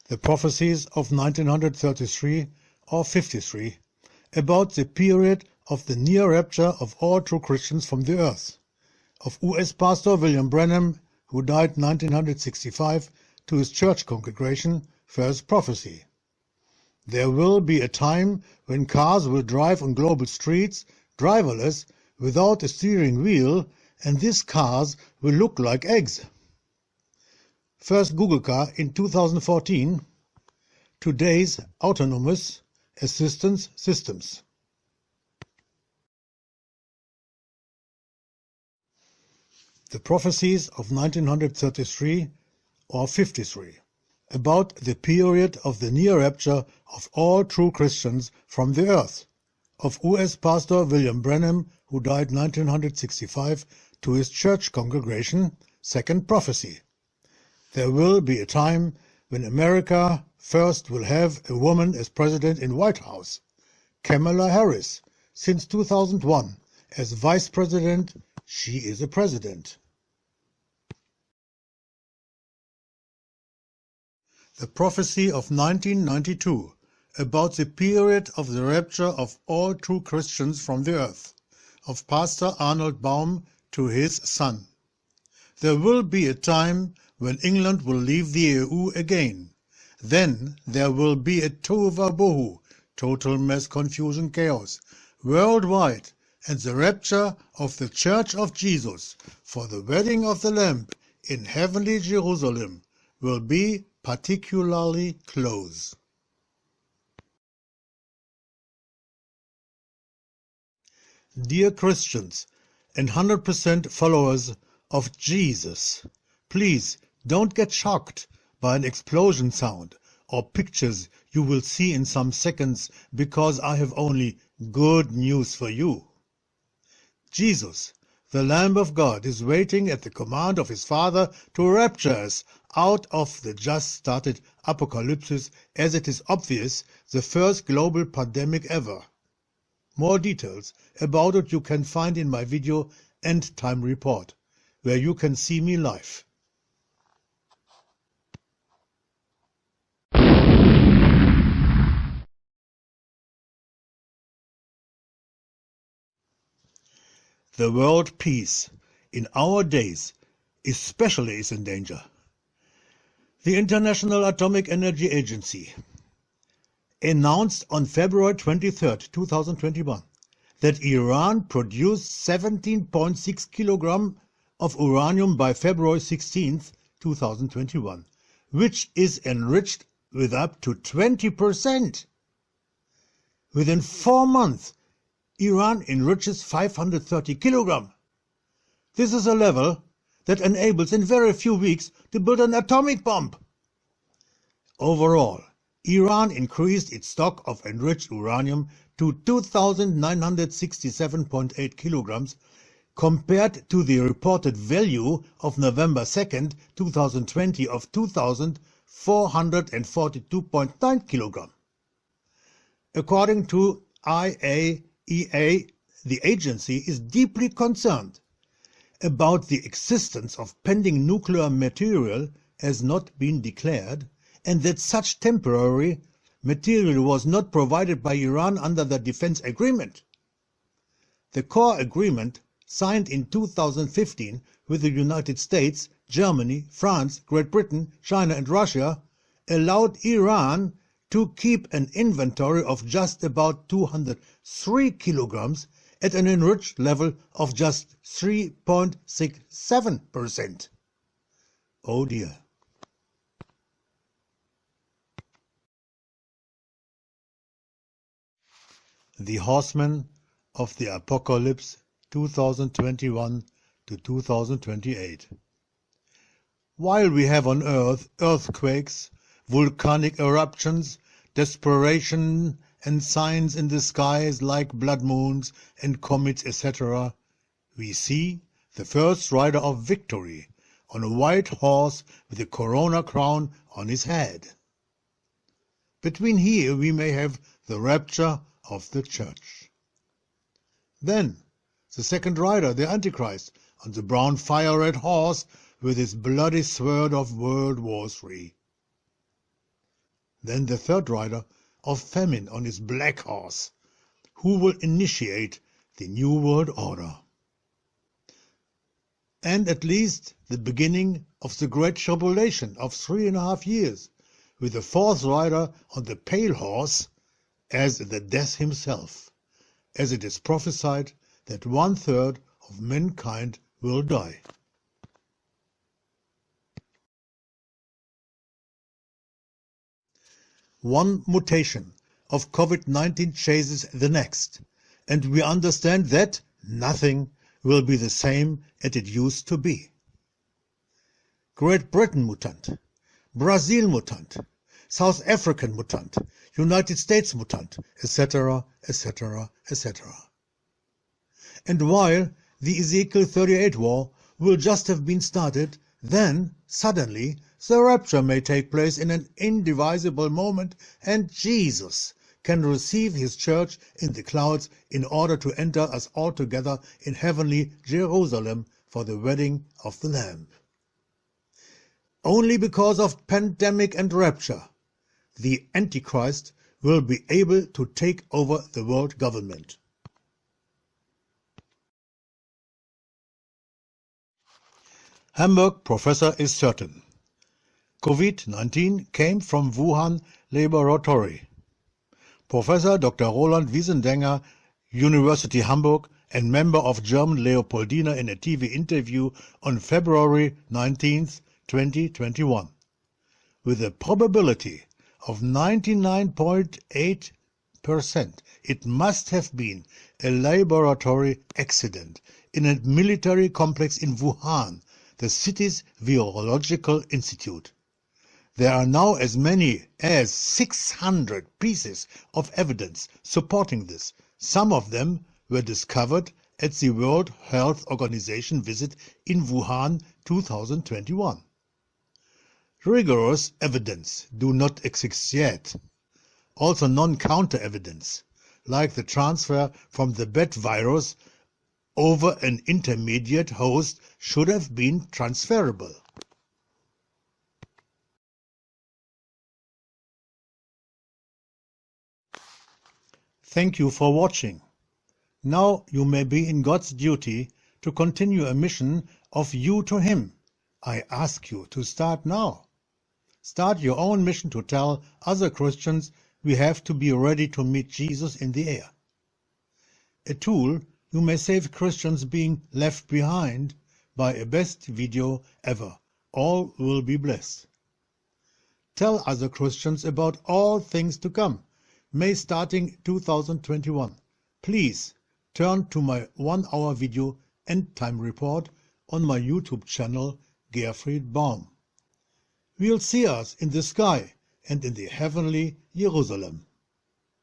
The prophecies of 1933 or 53 about the period of the near rapture of all true Christians from the earth, of U.S. Pastor William Branham, who died 1965, to his church congregation, first prophecy. There will be a time when cars will drive on global streets, driverless, without a steering wheel, and these cars will look like eggs. First Google car in 2014, today's autonomous assistance systems. The prophecies of 1933 or 53 about the period of the near rapture of all true Christians from the earth, of U.S. Pastor William Branham, who died 1965, to his church congregation, second prophecy. There will be a time when America first will have a woman as president in White House, Kamala Harris. Since 2001, as vice president, she is a president. The prophecy of 1992 about the period of the rapture of all true Christians from the earth, of Pastor Arnold Baum to his son. There will be a time when England will leave the EU again. Then there will be a tohuwabohu, total mass confusion chaos, worldwide, and the rapture of the Church of Jesus for the wedding of the Lamb in heavenly Jerusalem will be particularly close. Dear Christians and 100% followers of Jesus, please don't get shocked by an explosion sound or pictures you will see in some seconds, because I have only good news for you. Jesus, the Lamb of God, is waiting at the command of his Father to rapture us out of the just started apocalypse, as it is obvious the first global pandemic ever. More details about it you can find in my video End Time Report, where you can see me live. The world peace in our days especially is in danger. The International Atomic Energy Agency announced on February 23, 2021, that Iran produced 17.6 kilograms of uranium by February 16, 2021, which is enriched with up to 20%. Within 4 months, Iran enriches 530 kilograms. This is a level that enables in very few weeks to build an atomic bomb. Overall, Iran increased its stock of enriched uranium to 2,967.8 kilograms compared to the reported value of November 2, 2020 of 2,442.9 kilograms. According to IAEA, the agency is deeply concerned about the existence of pending nuclear material as not been declared, and that such temporary material was not provided by Iran under the defense agreement. The core agreement, signed in 2015 with the United States, Germany, France, Great Britain, China and Russia, allowed Iran to keep an inventory of just about 203 kilograms at an enriched level of just 3.67%. Oh dear. The Horsemen of the Apocalypse 2021 to 2028. While we have on earth earthquakes, volcanic eruptions, desperation and signs in the skies like blood moons and comets, etc., we see the first rider of victory on a white horse with a corona crown on his head. Between here we may have the rapture of the church. Then the second rider, the Antichrist, on the brown fire-red horse with his bloody sword of World War III. then the third rider of famine on his black horse, who will initiate the New World Order. And at least the beginning of the Great Tribulation of 3.5 years, with the fourth rider on the pale horse as the death himself, as it is prophesied that 1/3 of mankind will die. One mutation of COVID-19 chases the next, and we understand that nothing will be the same as it used to be. Great Britain mutant, Brazil mutant, South African mutant, United States mutant, etc., etc., etc. And while the Ezekiel 38 war will just have been started, then, suddenly, the rapture may take place in an indivisible moment, and Jesus can receive his church in the clouds in order to enter us all together in heavenly Jerusalem for the wedding of the Lamb. Only because of pandemic and rapture, the Antichrist will be able to take over the world government. Hamburg professor is certain. COVID-19 came from Wuhan laboratory. Professor Dr. Roland Wiesendenger, University Hamburg, and member of German Leopoldina in a TV interview on February 19, 2021. With a probability of 99.8%, it must have been a laboratory accident in a military complex in Wuhan, the city's virological institute. There are now as many as 600 pieces of evidence supporting this. Some of them were discovered at the World Health Organization visit in Wuhan 2021. Rigorous evidence do not exist yet. Also non-counter evidence, like the transfer from the bat virus over an intermediate host, should have been transferable. Thank you for watching. Now you may be in God's duty to continue a mission of you to Him. I ask you to start now. Start your own mission to tell other Christians we have to be ready to meet Jesus in the air. A tool you may save Christians being left behind by a best video ever. All will be blessed. Tell other Christians about all things to come. May starting 2021. Please turn to my 1-hour video End Time Report on my YouTube channel Gerfried Baum. We'll see us in the sky and in the heavenly Jerusalem.